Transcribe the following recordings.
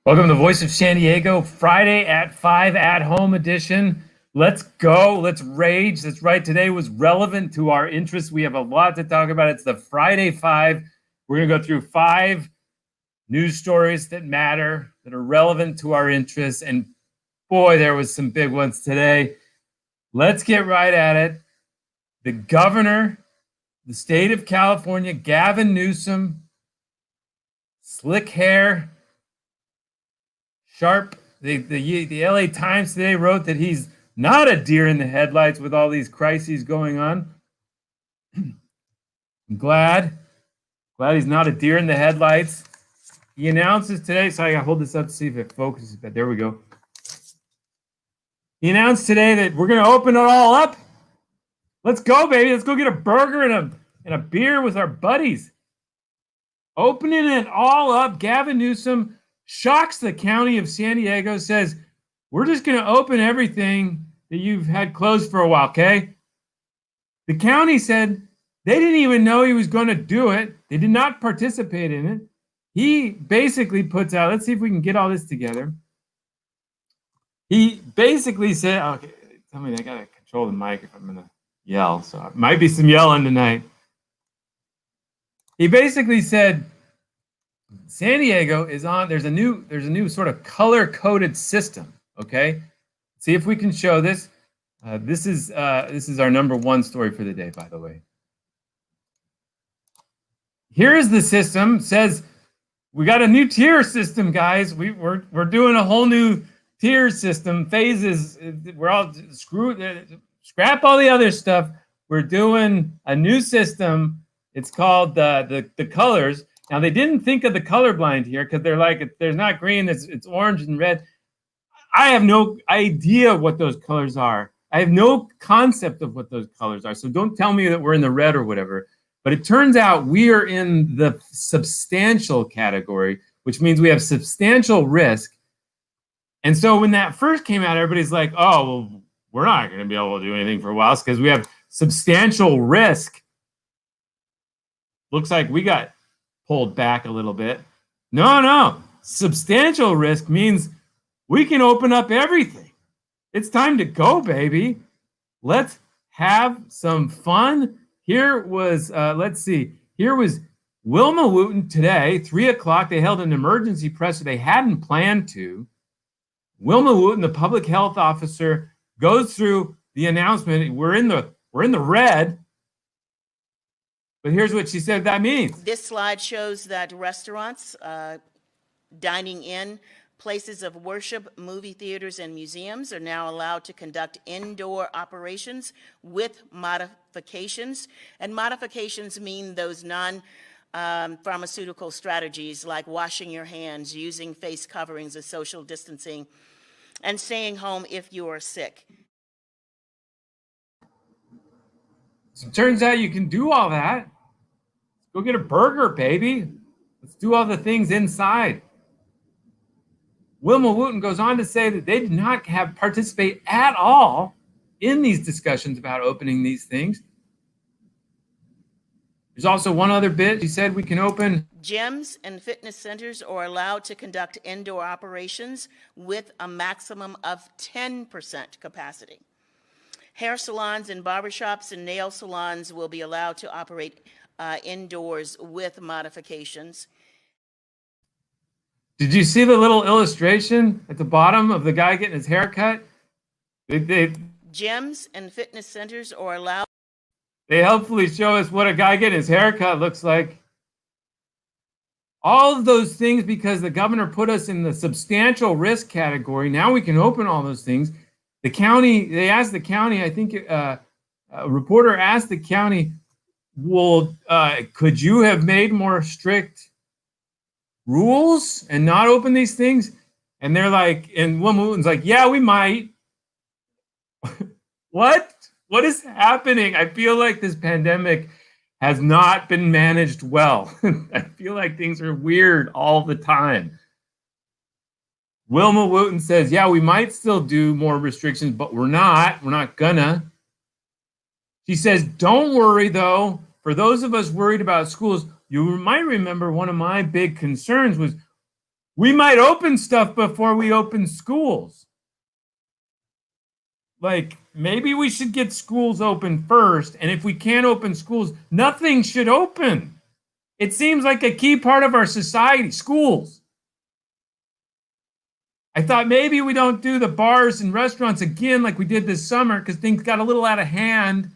Welcome to the Voice of San Diego, Friday at 5 at home edition. Let's go. Let's rage. That's right. Today was relevant to our interests. We have a lot to talk about. It's the Friday 5. We're going to go through 5 news stories that matter, that are relevant to our interests. And boy, there was some big ones today. Let's get right at it. The governor, the state of California, Gavin Newsom, slick hair, sharp. The LA Times today wrote that he's not a deer in the headlights with all these crises going on. I'm glad he's not a deer in the headlights. He announces today, so I gotta hold this up to see if it focuses, but there we go. He announced today that we're gonna open it all up. Let's go, baby. Let's go get a burger and a beer with our buddies. Opening it all up. Gavin Newsom shocks the county of San Diego, says, we're just going to open everything that you've had closed for a while, okay? The county said they didn't even know he was going to do it. They did not participate in it. He basically puts out, let's see if we can get all this together. He basically said, okay, tell me I got to control the mic if I'm going to yell. So it might be some yelling tonight. He basically said, San Diego is on, there's a new sort of color-coded system, okay? See if we can show this. This is our number 1 story for the day, by the way. Here is the system. Says we got a new tier system, guys. We're doing a whole new tier system, phases. We're all scrap all the other stuff. We're doing a new system. It's called the colors. Now, they didn't think of the colorblind here because they're like, there's not green, it's orange and red. I have no idea what those colors are. I have no concept of what those colors are. So don't tell me that we're in the red or whatever. But it turns out we are in the substantial category, which means we have substantial risk. And so when that first came out, everybody's like, oh, well, we're not going to be able to do anything for a while because we have substantial risk. Looks like we got pulled back a little bit. No. Substantial risk means we can open up everything. It's time to go, baby. Let's have some fun. Here was, let's see. Here was Wilma Wooten today, 3 o'clock. They held an emergency presser. They hadn't planned to. Wilma Wooten, the public health officer, goes through the announcement. We're in the red. But here's what she said that means. This slide shows that restaurants, dining in, places of worship, movie theaters, and museums are now allowed to conduct indoor operations with modifications. And modifications mean those non-pharmaceutical strategies like washing your hands, using face coverings or social distancing, and staying home if you are sick. So it turns out you can do all that. Go get a burger, baby. Let's do all the things inside. Wilma Wooten goes on to say that they did not participate at all in these discussions about opening these things. There's also one other bit. She said we can open. Gyms and fitness centers are allowed to conduct indoor operations with a maximum of 10% capacity. Hair salons and barbershops and nail salons will be allowed to operate indoors with modifications. Did you see the little illustration at the bottom of the guy getting his hair cut? Gyms and fitness centers are allowed. They helpfully show us what a guy getting his hair cut looks like. All of those things because the governor put us in the substantial risk category. Now we can open all those things. The county, they asked the county, I think a reporter asked the county, well, could you have made more strict rules and not open these things? And they're like, and Wilma Wooten's like, yeah, we might. What is happening? I feel like this pandemic has not been managed well. I feel like things are weird all the time. Wilma Wooten says, yeah, we might still do more restrictions, but we're not gonna. She says, don't worry though. For those of us worried about schools, you might remember one of my big concerns was We might open stuff before we open schools. Like, maybe we should get schools open first. And if we can't open schools, nothing should open. It seems like a key part of our society, schools. I thought maybe we don't do the bars and restaurants again like we did this summer because things got a little out of hand.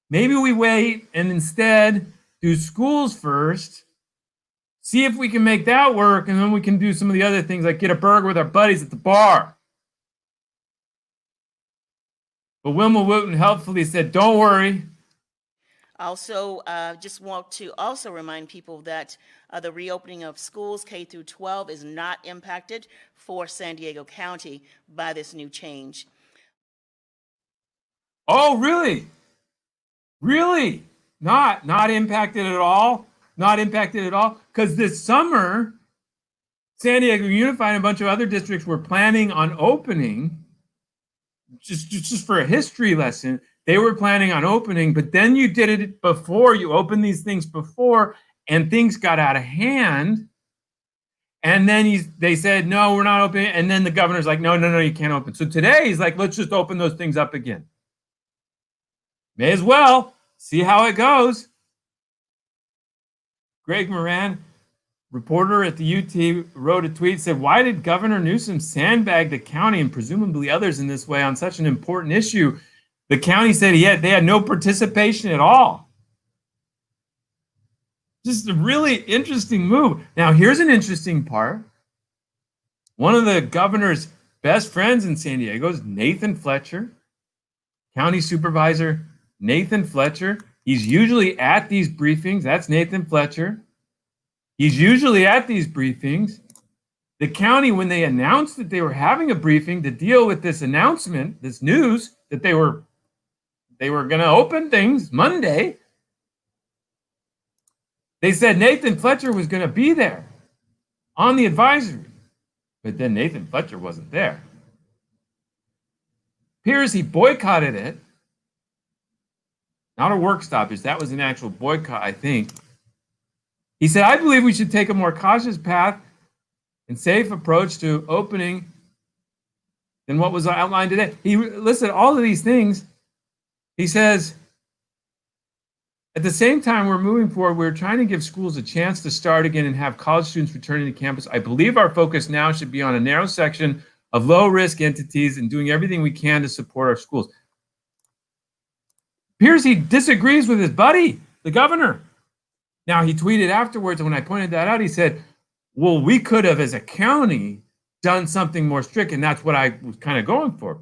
Maybe we wait and instead do schools first, see if we can make that work, and then we can do some of the other things like get a burger with our buddies at the bar. But Wilma Wooten helpfully said, don't worry. Also, just want to also remind people that the reopening of schools K through 12 is not impacted for San Diego County by this new change. Oh, really? Really? Not impacted at all? Not impacted at all? Because this summer, San Diego Unified and a bunch of other districts were planning on opening, just for a history lesson, they were planning on opening, but then you did it before, you opened these things before, and things got out of hand. And then they said, no, we're not opening. And then the governor's like, no, you can't open. So today he's like, let's just open those things up again. May as well see how it goes. Greg Moran, reporter at the UT, wrote a tweet, said, why did Governor Newsom sandbag the county and presumably others in this way on such an important issue? The county said they had no participation at all. Just a really interesting move. Now, here's an interesting part. One of the governor's best friends in San Diego is Nathan Fletcher, county supervisor Nathan Fletcher. He's usually at these briefings. That's Nathan Fletcher. He's usually at these briefings. The county, when they announced that they were having a briefing to deal with this announcement, this news that they were going to open things Monday, they said Nathan Fletcher was going to be there on the advisory. But then Nathan Fletcher wasn't there. Appears he boycotted it. Not a work stoppage. That was an actual boycott, I think. He said, I believe we should take a more cautious path and safe approach to opening than what was outlined today. He listed all of these things. He says, at the same time we're moving forward, we're trying to give schools a chance to start again and have college students returning to campus. I believe our focus now should be on a narrow section of low-risk entities and doing everything we can to support our schools. Appears he disagrees with his buddy, the governor. Now, he tweeted afterwards, and when I pointed that out, he said, well, we could have, as a county, done something more strict, and that's what I was kind of going for.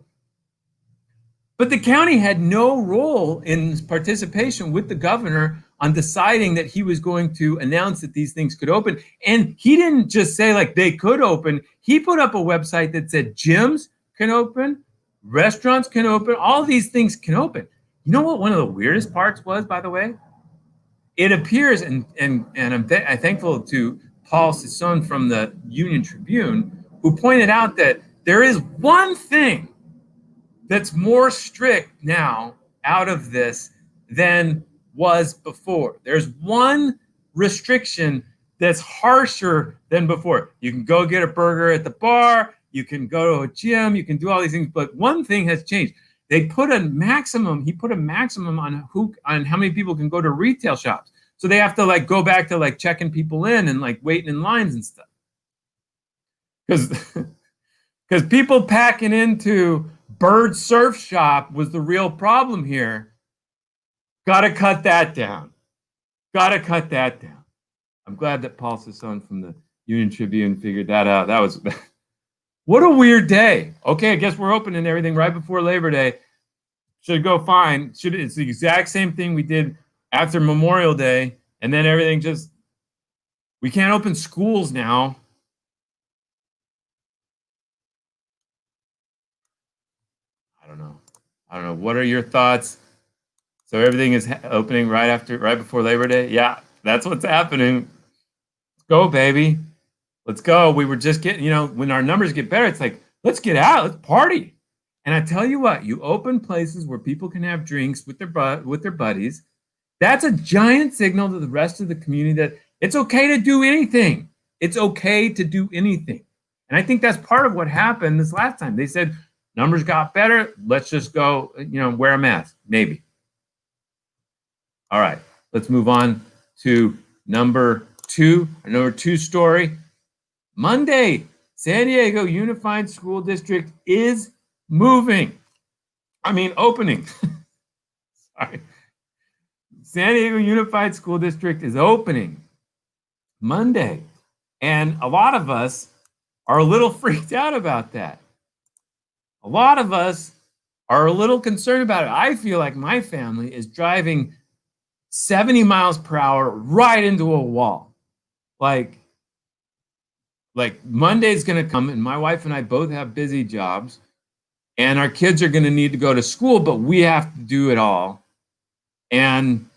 But the county had no role in participation with the governor on deciding that he was going to announce that these things could open. And he didn't just say like they could open. He put up a website that said gyms can open, restaurants can open, all these things can open. You know what one of the weirdest parts was, by the way? It appears, and I'm thankful to Paul Sison from the Union Tribune, who pointed out that there is one thing that's more strict now out of this than was before. There's one restriction that's harsher than before. You can go get a burger at the bar, you can go to a gym, you can do all these things, but one thing has changed. He put a maximum on how many people can go to retail shops. So they have to like go back to like checking people in and like waiting in lines and stuff. Because people packing into Bird Surf Shop was the real problem here. Got to cut that down. I'm glad that Paul Sison from the Union Tribune figured that out. That was what a weird day. Okay, I guess we're opening everything right before Labor Day. Should go fine. It's the exact same thing we did after Memorial Day, and then everything just, we can't open schools now. I don't know. What are your thoughts? So everything is opening right before Labor Day? Yeah, that's what's happening. Let's go, baby. Let's go. We were just getting, when our numbers get better, it's like, let's get out, let's party. And I tell you what, you open places where people can have drinks with their buddies. That's a giant signal to the rest of the community that it's okay to do anything. It's okay to do anything. And I think that's part of what happened this last time. They said numbers got better. Let's just go, wear a mask, maybe. All right, let's move on to number two. Our number two story. Monday, San Diego Unified School District is opening. Sorry. San Diego Unified School District is opening Monday. And a lot of us are a little freaked out about that. A lot of us are a little concerned about it. I feel like my family is driving 70 miles per hour right into a wall. Like Monday's going to come, and my wife and I both have busy jobs, and our kids are going to need to go to school, but we have to do it all. And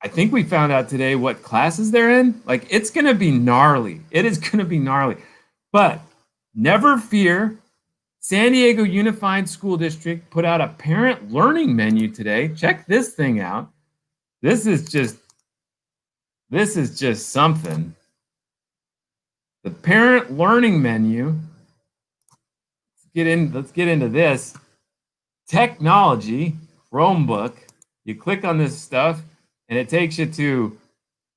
I think we found out today what classes they're in. Like, it's going to be gnarly. It is going to be gnarly. But never fear. San Diego Unified School District put out a parent learning menu today. Check this thing out. This is just something. The parent learning menu. Let's get into this. Technology, Chromebook. You click on this stuff, and it takes you to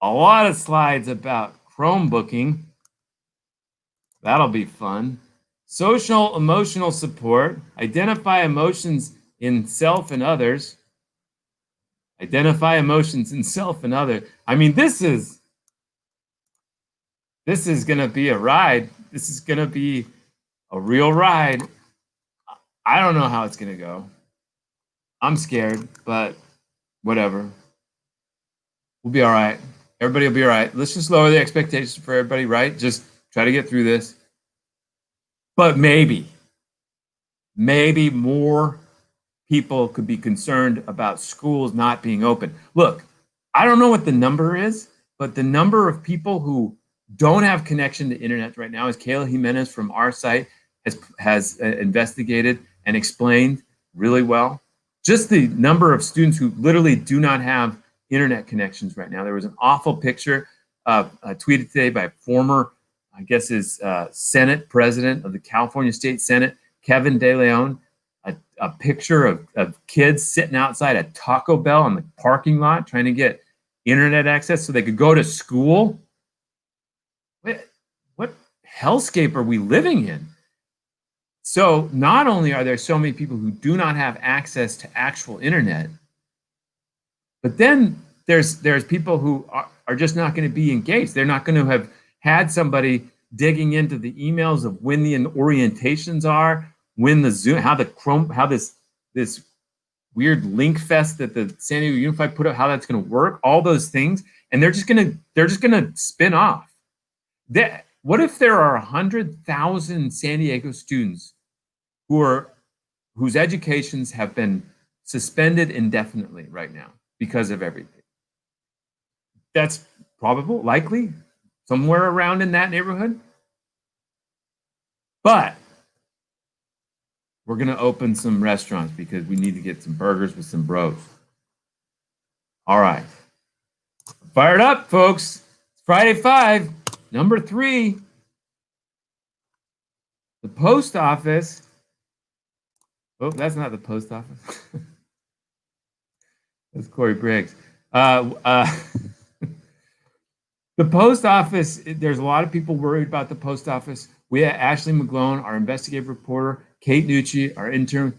a lot of slides about Chromebooking. That'll be fun. Social emotional support. Identify emotions in self and others. Identify emotions in self and others. I mean, this is going to be a ride. This is going to be a real ride. I don't know how it's going to go. I'm scared, but whatever. We'll be all right. Everybody will be all right. Let's just lower the expectations for everybody, right? Just try to get through this. But maybe more people could be concerned about schools not being open. Look, I don't know what the number is, but the number of people who don't have connection to internet right now, as Kayla Jimenez from our site has investigated and explained really well. Just the number of students who literally do not have internet connections right now. There was an awful picture tweeted today by former, I guess, is Senate president of the California State Senate, Kevin De Leon, a picture of kids sitting outside a Taco Bell in the parking lot trying to get internet access so they could go to school. What hellscape are we living in? So not only are there so many people who do not have access to actual internet, but then there's people who are just not going to be engaged. They're not going to have had somebody digging into the emails of when the orientations are, when the Zoom, how this weird link fest that the San Diego Unified put out, how that's going to work, all those things, and they're just going to spin off. What if there are 100,000 San Diego students whose educations have been suspended indefinitely right now because of everything? That's probable, likely, somewhere around in that neighborhood. But we're going to open some restaurants because we need to get some burgers with some bros. All right. Fired up, folks. It's Friday 5. Number 3. The post office. Oh, that's not the post office. That's Corey Briggs. The post office, there's a lot of people worried about the post office. We had Ashley McGlone, our investigative reporter, Kate Nucci, our intern.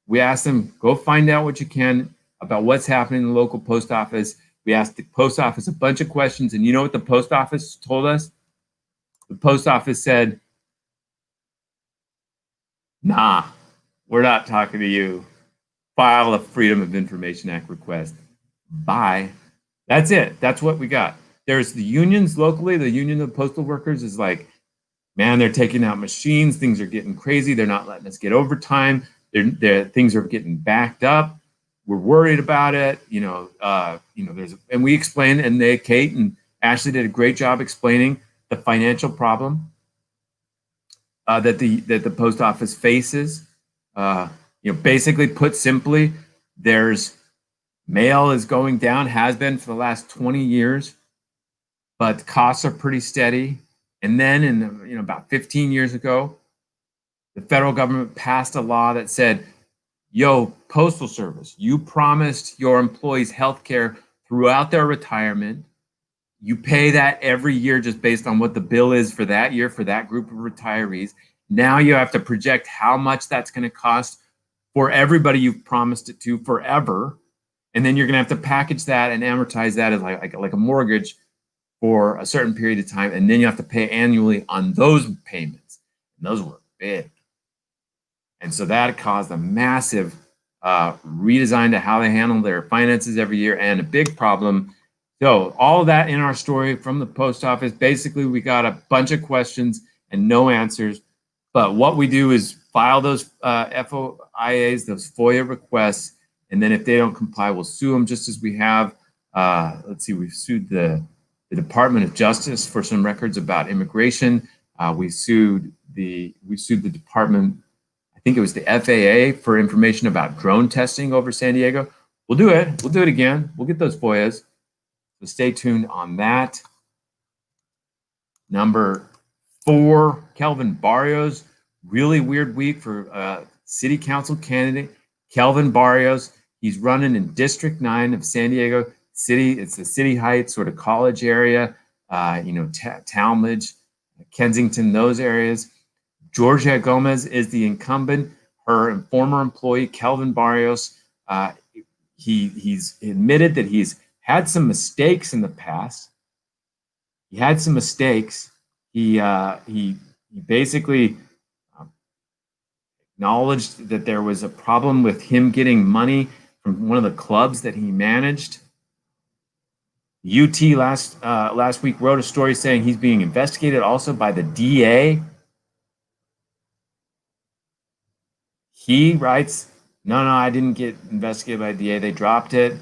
We asked them, go find out what you can about what's happening in the local post office. We asked the post office a bunch of questions, and you know what the post office told us? The post office said, nah, we're not talking to you. File a Freedom of Information Act request. Bye. That's it. That's what we got. There's the unions locally. The Union of Postal Workers is like, man, they're taking out machines. Things are getting crazy. They're not letting us get overtime. Things are getting backed up. We're worried about it. And we explained, and Kate and Ashley did a great job explaining the financial problem that the post office faces. Basically put simply, there's mail is going down, has been for the last 20 years. but costs are pretty steady. And then in about 15 years ago, the federal government passed a law that said, yo, Postal Service, you promised your employees health care throughout their retirement. You pay that every year just based on what the bill is for that year for that group of retirees. Now you have to project how much that's going to cost for everybody you've promised it to forever. And then you're going to have to package that and amortize that as like a mortgage for a certain period of time. And then you have to pay annually on those payments. And those were big. And so that caused a massive redesign to how they handle their finances every year, and a big problem. So all of that in our story from the post office. Basically, we got a bunch of questions and no answers. But what we do is file those FOIAs, those FOIA requests, and then if they don't comply, we'll sue them, just as we have. Let's see, we've sued the Department of Justice for some records about immigration. We sued the Department, I think it was the FAA, for information about drone testing over San Diego. We'll do it. We'll do it again. We'll get those FOIAs. So stay tuned on that. Number 4, Kelvin Barrios. Really weird week for city council candidate Kelvin Barrios. He's running in District 9 of San Diego City. It's the City Heights sort of college area, Talmadge, Kensington, those areas. Georgia Gomez is the incumbent. Her former employee, Kelvin Barrios, he's admitted that he's had some mistakes in the past. He had some mistakes. He basically acknowledged that there was a problem with him getting money from one of the clubs that he managed. UT last week wrote a story saying he's being investigated also by the DA. He writes, no, I didn't get investigated by the DA. They dropped it.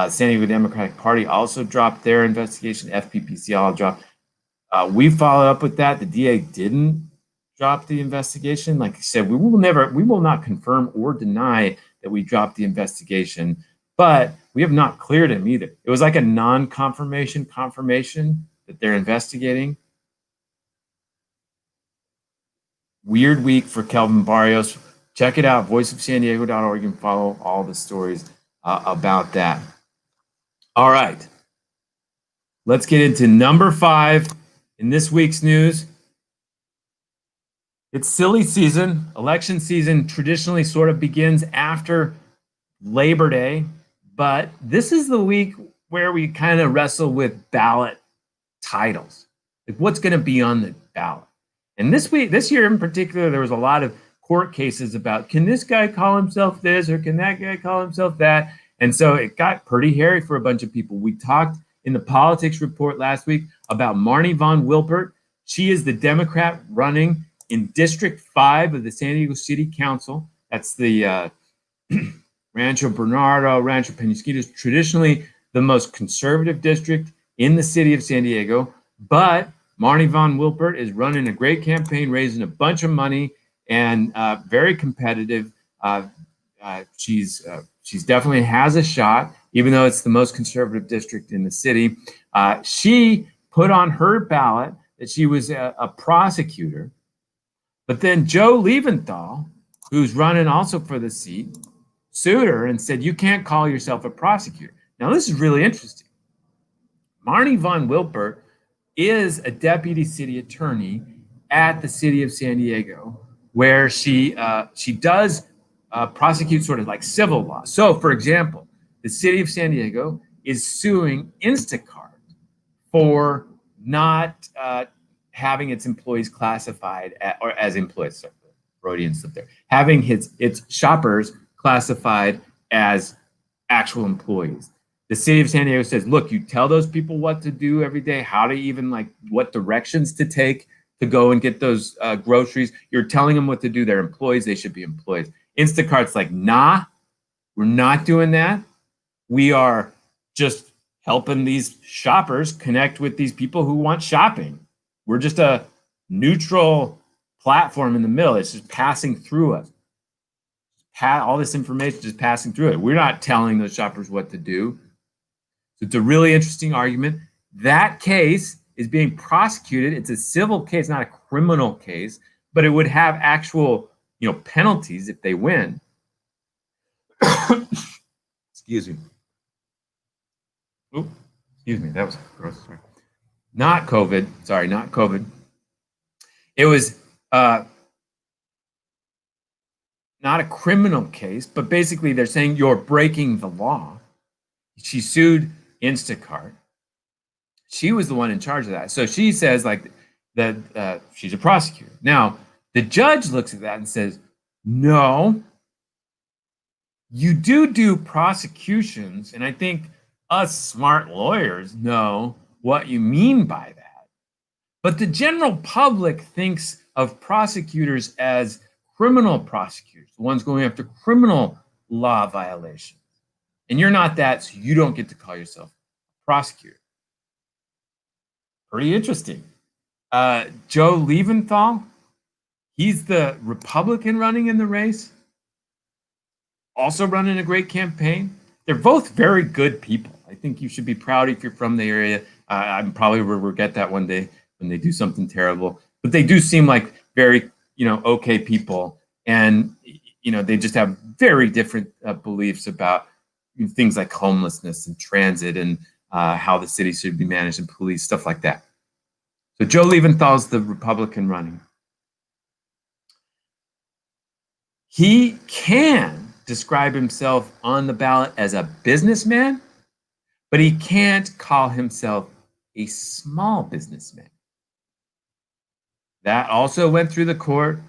San Diego Democratic Party also dropped their investigation. FPPCL dropped. We followed up with that. The DA didn't drop the investigation. Like I said, we will not confirm or deny that we dropped the investigation, but we have not cleared him either. It was like a non-confirmation confirmation that they're investigating. Weird week for Kelvin Barrios. Check it out, voiceofsandiego.org. You can follow all the stories about that. All right. Let's get into number 5 in this week's news. It's silly season. Election season traditionally sort of begins after Labor Day, but this is the week where we kind of wrestle with ballot titles. Like, what's going to be on the ballot? And this year in particular, there was a lot of court cases about, can this guy call himself this or can that guy call himself that? And so it got pretty hairy for a bunch of people. We talked in the politics report last week about Marnie Von Wilpert. She is the Democrat running in District 5 of the San Diego City Council. That's the Rancho Bernardo, Rancho Penasquitos, traditionally the most conservative district in the city of San Diego. But Marnie Von Wilpert is running a great campaign, raising a bunch of money, and very competitive. She's definitely has a shot, even though it's the most conservative district in the city. She put on her ballot that she was a prosecutor, but then Joe Leventhal, who's running also for the seat, sued her and said, you can't call yourself a prosecutor. Now, this is really interesting. Marnie Von Wilpert is a deputy city attorney at the city of San Diego, where she does prosecute sort of like civil law. So, for example, the city of San Diego is suing Instacart for not having its employees classified as employees. Freudians up there. Having its shoppers classified as actual employees. The city of San Diego says, look, you tell those people what to do every day, how to even like what directions to take to go and get those groceries. You're telling them what to do. They're employees. They should be employees. Instacart's like, nah, we're not doing that. We are just helping these shoppers connect with these people who want shopping. We're just a neutral platform in the middle. It's just passing through us. All this information just passing through it. We're not telling those shoppers what to do. So it's a really interesting argument. That case is being prosecuted. It's a civil case, not a criminal case, but it would have actual, penalties if they win. Excuse me. Ooh, excuse me. That was gross. Sorry. Not COVID. Sorry, not COVID. It was not a criminal case, but basically they're saying you're breaking the law. She sued Instacart. She was the one in charge of that. So she says that she's a prosecutor. Now, the judge looks at that and says, no, you do prosecutions. And I think us smart lawyers know what you mean by that. But the general public thinks of prosecutors as criminal prosecutors, the ones going after criminal law violations. And you're not that, so you don't get to call yourself a prosecutor. Pretty interesting. Joe Leventhal, he's the Republican running in the race, also running a great campaign. They're both very good people. I think you should be proud if you're from the area. I'm probably will forget that one day when they do something terrible, but they do seem like very, okay people. And, they just have very different beliefs about things like homelessness and transit and how the city should be managed and police, stuff like that. So Joe Leventhal's the Republican running. He can describe himself on the ballot as a businessman, but he can't call himself a small businessman. That also went through the court.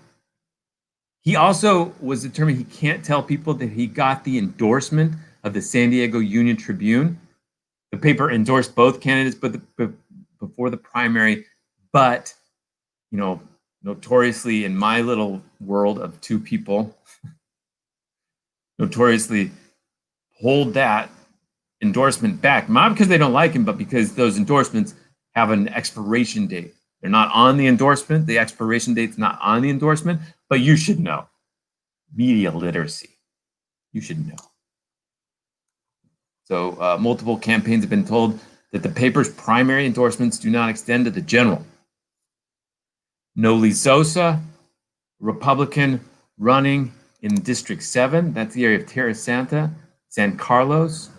He also was determined he can't tell people that he got the endorsement of the San Diego Union Tribune. The paper endorsed both candidates before the primary, but, notoriously in my little world of two people, notoriously hold that endorsement back, not because they don't like him, but because those endorsements have an expiration date. They're not on the endorsement. The expiration date's not on the endorsement, but you should know. Media literacy. You should know. So multiple campaigns have been told that the paper's primary endorsements do not extend to the general. Noli Sosa, Republican running in District 7. That's the area of Terra Santa, San Carlos.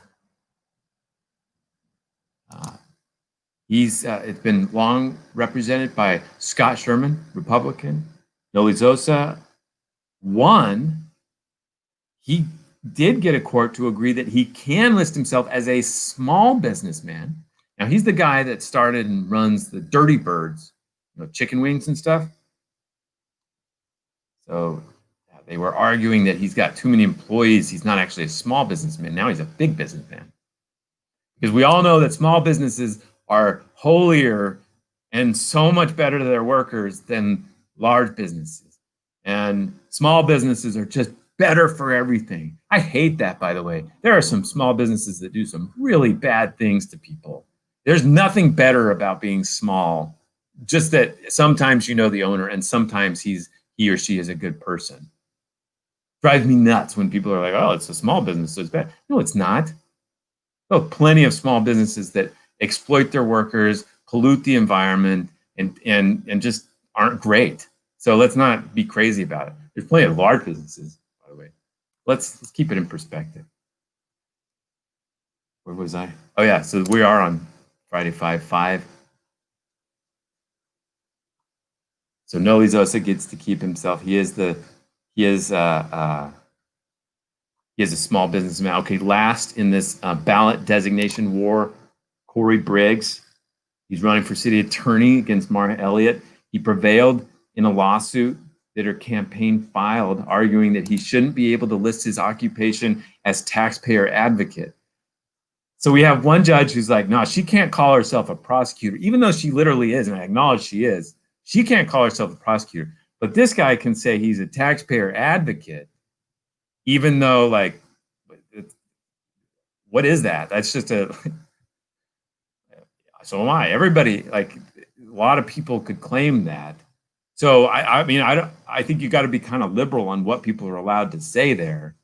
It's been long represented by Scott Sherman, Republican. Noli Sosa won. He did get a court to agree that he can list himself as a small businessman. Now, he's the guy that started and runs the Dirty Birds, chicken wings and stuff. So they were arguing that he's got too many employees. He's not actually a small businessman. Now he's a big businessman. Because we all know that small businesses are holier and so much better to their workers than large businesses. And small businesses are just better for everything. I hate that, by the way. There are some small businesses that do some really bad things to people. There's nothing better about being small, just that sometimes you know the owner and sometimes he or she is a good person. Drives me nuts when people are like, oh, it's a small business, so it's bad. No, it's not. There are plenty of small businesses that exploit their workers, pollute the environment, and just aren't great. So let's not be crazy about it. There's plenty of large businesses, by the way. Let's keep it in perspective. Where was I? Oh yeah, so we are on Friday 5-5. So Noli Sosa gets to keep himself. He is a small businessman. Okay, last in this ballot designation war, Corey Briggs. He's running for city attorney against Mara Elliott. He prevailed in a lawsuit that her campaign filed, arguing that he shouldn't be able to list his occupation as taxpayer advocate. So we have one judge who's like, no, she can't call herself a prosecutor, even though she literally is, and I acknowledge she is. She can't call herself a prosecutor. But this guy can say he's a taxpayer advocate, even though, like, what is that? That's just a... So am I. Everybody, like, a lot of people could claim that. So I think you got to be kind of liberal on what people are allowed to say there.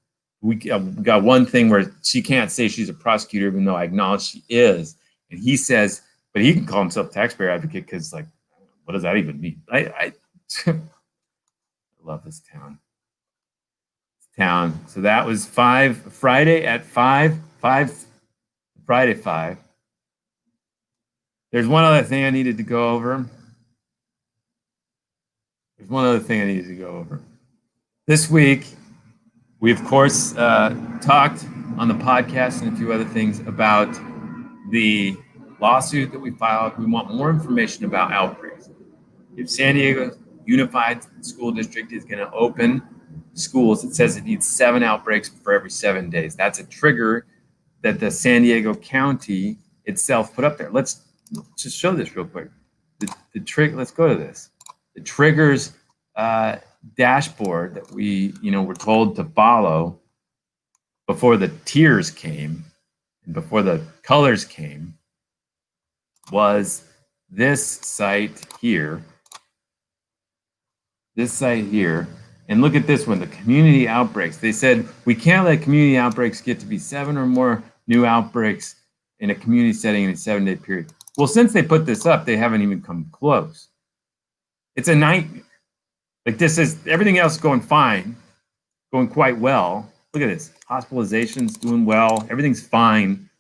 We got one thing where she can't say she's a prosecutor, even though I acknowledge she is. And he says, but he can call himself taxpayer advocate because, like, what does that even mean? I love this town. So that was Friday at 5, Friday 5. There's one other thing I needed to go over. This week, we, of course, talked on the podcast and a few other things about the lawsuit that we filed. We want more information about outbreaks. If San Diego Unified School District is going to open schools, it says it needs 7 outbreaks for every 7 days. That's a trigger that the San Diego County itself put up there. Let's just show this real quick. Let's go to this. The triggers dashboard that we, were told to follow before the tiers came and before the colors came was this site here. And look at this one, the community outbreaks. They said we can't let community outbreaks get to be 7 or more new outbreaks in a community setting in a 7-day period. Well, since they put this up, they haven't even come close. It's a nightmare. Like, this is everything else going fine, going quite well. Look at this, hospitalizations doing well, everything's fine.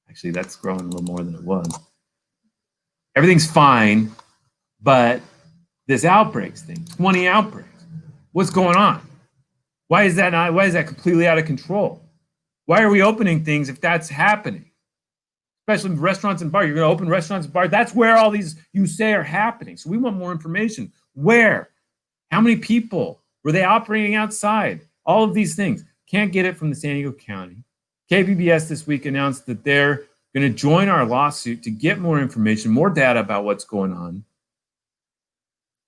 Actually, that's growing a little more than it was. Everything's fine, but this outbreaks thing, 20 outbreaks. What's going on? Why is that completely out of control? Why are we opening things if that's happening? Especially restaurants and bars. You're going to open restaurants and bars. That's where all these you say are happening. So we want more information. Where? How many people? Were they operating outside? All of these things. Can't get it from the San Diego County. KPBS this week announced that they're going to join our lawsuit to get more information, more data about what's going on.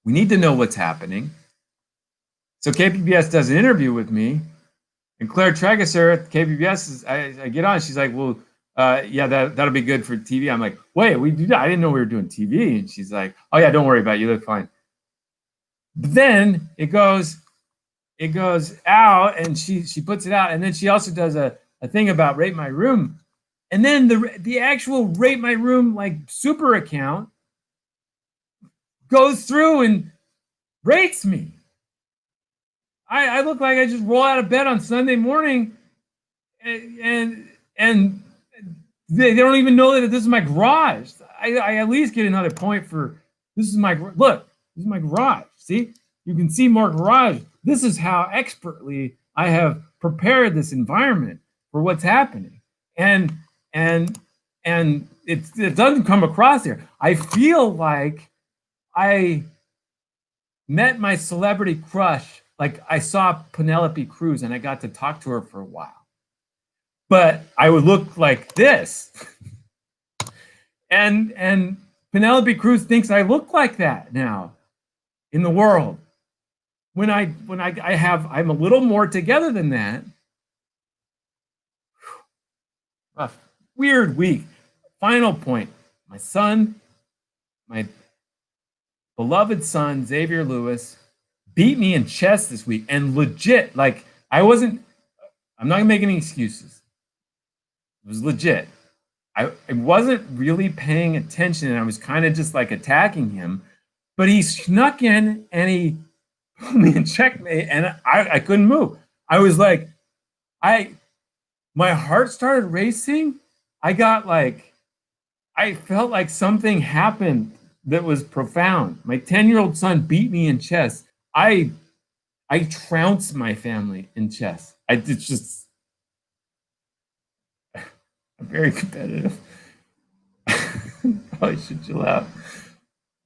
We need to know what's happening. So KPBS does an interview with me, and Claire Trageser at KPBS, I get on, she's like, well, yeah, that'll be good for TV. I'm like, wait, we do that? I didn't know we were doing TV. And she's like, oh yeah, don't worry about it, you look fine. But then it goes out, and she puts it out, and then she also does a thing about Rate My Room. And then the actual Rate My Room, like, super account goes through and rates me. I look like I just roll out of bed on Sunday morning, and they don't even know that this is my garage. I at least get another point for this is my look. This is my garage. See, you can see more garage. This is how expertly I have prepared this environment for what's happening, and it doesn't come across there. I feel like I met my celebrity crush. Like, I saw Penelope Cruz and I got to talk to her for a while. But I would look like this. and Penelope Cruz thinks I look like that now in the world. When I'm a little more together than that. Rough, weird week. Final point. My son, my beloved son, Xavier Lewis, beat me in chess this week, and legit, like, I'm not gonna make any excuses. It was legit. I wasn't really paying attention, and I was kind of just like attacking him, but he snuck in and he put me in checkmate, and I couldn't move. I was like, my heart started racing. I felt like something happened that was profound. My 10-year-old son beat me in chess. I trounced my family in chess. I'm very competitive. Probably should chill out.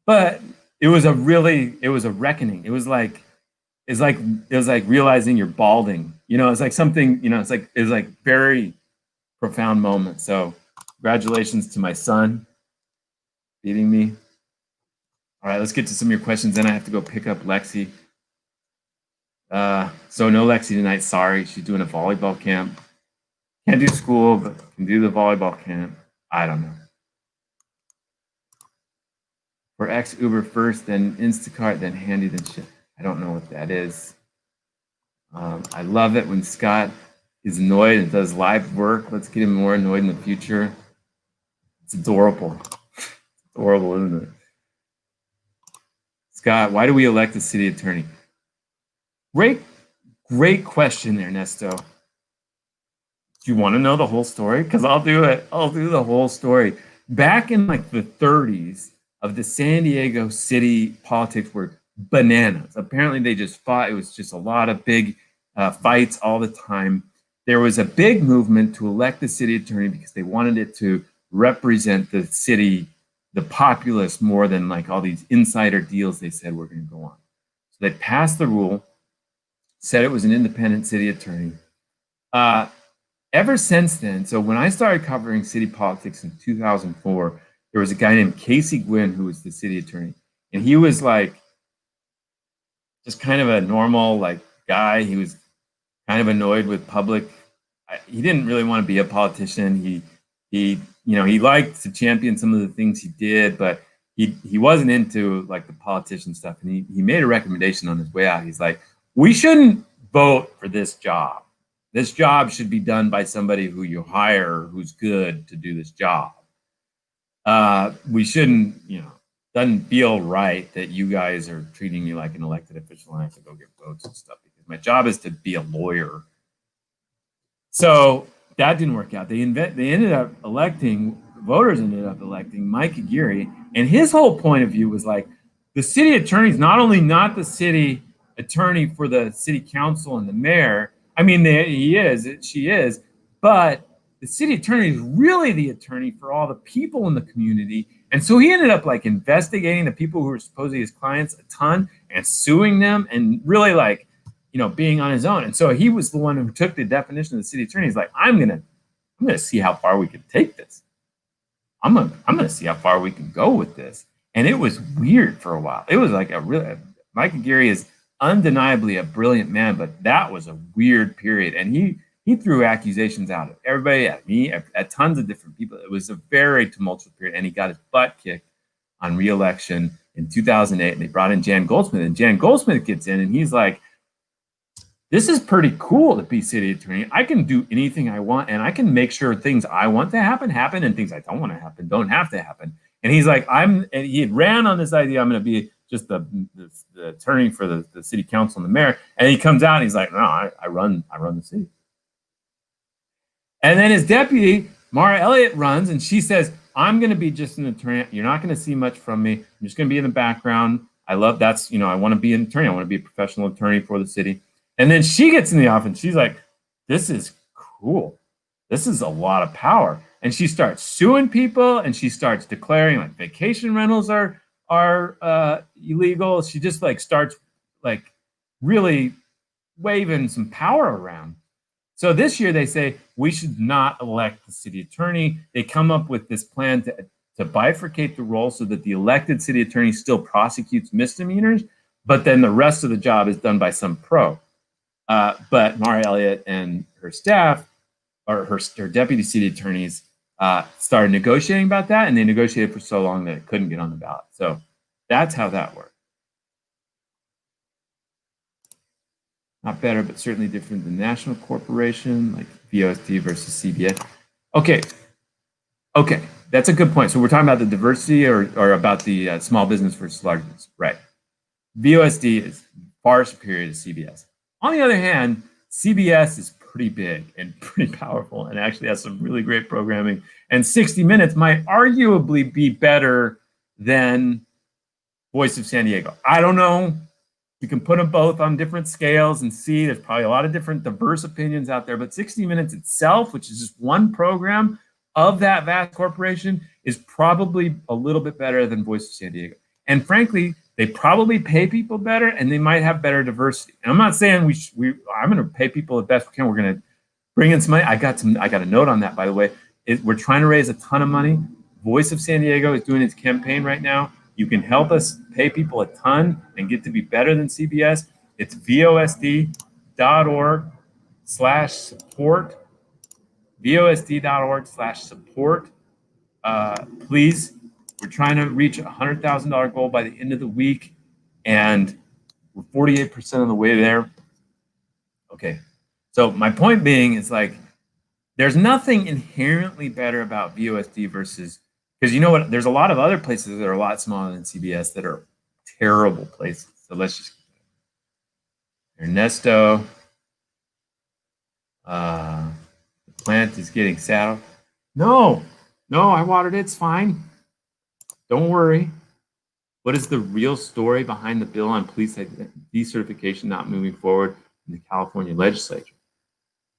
But it was a reckoning. It was like realizing you're balding. It's like something, it was like very profound moment. So congratulations to my son beating me. All right, let's get to some of your questions. Then I have to go pick up Lexi. So no Lexi tonight, sorry. She's doing a volleyball camp. Can't do school, but can do the volleyball camp. I don't know. For X Uber first, then Instacart, then Handy, then shit. I don't know what that is. I love it when Scott is annoyed and does live work. Let's get him more annoyed in the future. It's adorable. horrible, isn't it? Scott, why do we elect a city attorney? Great question, Ernesto. Do you want to know the whole story? Because I'll do it. I'll do the whole story. Back in like the 30s of the San Diego city politics were bananas. Apparently they just fought. It was just a lot of big fights all the time. There was a big movement to elect the city attorney because they wanted it to represent the city, the populace, more than like all these insider deals they said were going to go on. So they passed the rule, said it was an independent city attorney. Ever since then, so when I started covering city politics in 2004, there was a guy named Casey Gwinn who was the city attorney. And he was like just kind of a normal like guy. He was kind of annoyed with public. He didn't really want to be a politician. He liked to champion some of the things he did, but he wasn't into like the politician stuff. And he made a recommendation on his way out. He's like, we shouldn't vote for this job. This job should be done by somebody who you hire who's good to do this job. We shouldn't, doesn't feel right that you guys are treating me like an elected official and I have to go get votes and stuff because my job is to be a lawyer. So that didn't work out. Voters ended up electing Mike Aguirre, and his whole point of view was like, the city attorney is not only not the city attorney for the city council and the mayor. I mean, she is, but the city attorney is really the attorney for all the people in the community. And so he ended up like investigating the people who were supposedly his clients a ton and suing them and really like, being on his own. And so he was the one who took the definition of the city attorney. He's like, I'm gonna see how far we can take this. I'm gonna see how far we can go with this. And it was weird for a while. It was like Mike Aguirre is undeniably a brilliant man, but that was a weird period. And he threw accusations out at everybody, at me, at tons of different people. It was a very tumultuous period, and he got his butt kicked on re-election in 2008. And they brought in Jan Goldsmith, and Jan Goldsmith gets in, and he's like, this is pretty cool to be city attorney. I can do anything I want, and I can make sure things I want to happen, and things I don't want to happen, don't have to happen. And he's like, and he had ran on this idea, I'm going to be just the attorney for the city council and the mayor. And he comes out and he's like, no, I run the city. And then his deputy, Mara Elliott, runs, and she says, I'm going to be just an attorney. You're not going to see much from me. I'm just going to be in the background. I want to be an attorney. I want to be a professional attorney for the city. And then she gets in the office. She's like, this is cool. This is a lot of power. And she starts suing people, and she starts declaring like vacation rentals are illegal. She just like starts like really waving some power around. So this year they say we should not elect the city attorney. They come up with this plan to bifurcate the role so that the elected city attorney still prosecutes misdemeanors, but then the rest of the job is done by some pro. But Mara Elliott and her staff, or her deputy city attorneys, started negotiating about that, and they negotiated for so long that it couldn't get on the ballot. So that's how that worked. Not better, but certainly different than national corporation, like VOSD versus CBS. Okay, that's a good point. So we're talking about the diversity or about the small business versus large business, right? VOSD is far superior to CBS. On the other hand, CBS is pretty big and pretty powerful and actually has some really great programming. And 60 Minutes might arguably be better than Voice of San Diego. I don't know. We can put them both on different scales and see. There's probably a lot of different diverse opinions out there. But 60 Minutes itself, which is just one program of that vast corporation, is probably a little bit better than Voice of San Diego. And frankly, they probably pay people better, and they might have better diversity. And I'm not saying I'm going to pay people the best we can. We're going to bring in some money. I got a note on that, by the way. We're trying to raise a ton of money. Voice of San Diego is doing its campaign right now. You can help us pay people a ton and get to be better than CBS. It's VOSD.org/support. VOSD.org/support. Please, we're trying to reach a $100,000 goal by the end of the week, and we're 48% of the way there. Okay, so my point being is like, there's nothing inherently better about VOSD versus Because you know what? There's a lot of other places that are a lot smaller than CBS that are terrible places. So let's just Ernesto. The plant is getting saddled. No, I watered it. It's fine. Don't worry. What is the real story behind the bill on police decertification not moving forward in the California legislature?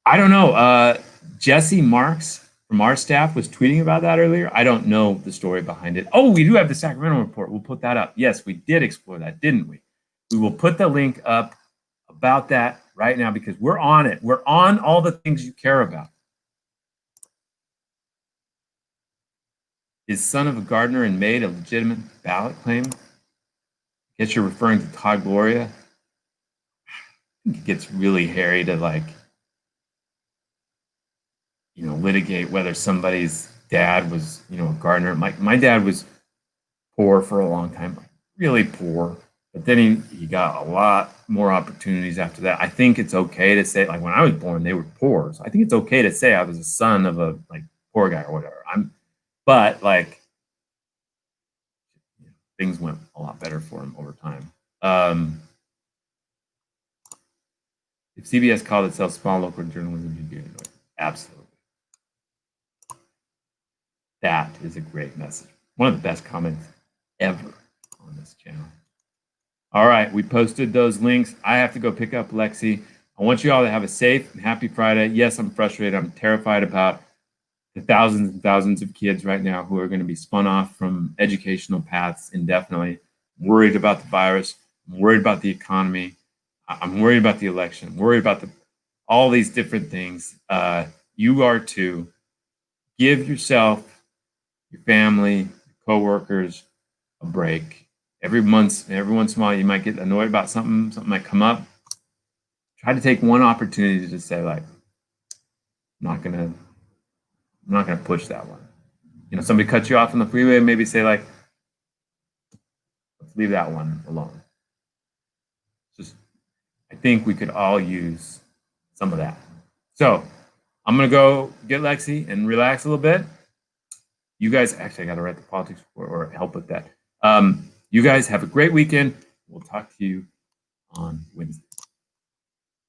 I don't know. Jesse Marks from our staff was tweeting about that earlier. I don't know the story behind it. Oh, we do have the Sacramento report. We'll put that up. Yes, we did explore that, didn't we? We will put the link up about that right now because we're on it. We're on all the things you care about. Is son of a gardener and maid a legitimate ballot claim? I guess you're referring to Todd Gloria. I think it gets really hairy to litigate whether somebody's dad was, a gardener. My dad was poor for a long time, really poor. But then he got a lot more opportunities after that. I think it's okay to say, when I was born, they were poor. So I think it's okay to say I was a son of a poor guy or whatever. But things went a lot better for him over time. If CBS called itself small local journalism, you'd do it. Absolutely. That is a great message. One of the best comments ever on this channel. All right, we posted those links. I have to go pick up Lexi. I want you all to have a safe and happy Friday. Yes, I'm frustrated. I'm terrified about the thousands and thousands of kids right now who are going to be spun off from educational paths indefinitely. I'm worried about the virus. I'm worried about the economy. I'm worried about the election. I'm worried about all these different things. You are too. Give yourself, your family, your coworkers a break. Every once in a while, you might get annoyed about something might come up. Try to take one opportunity to say, I'm not gonna push that one. Somebody cuts you off on the freeway, maybe say let's leave that one alone. I think we could all use some of that. So I'm gonna go get Lexi and relax a little bit. You guys, actually, I got to write the politics report or help with that. You guys have a great weekend. We'll talk to you on Wednesday.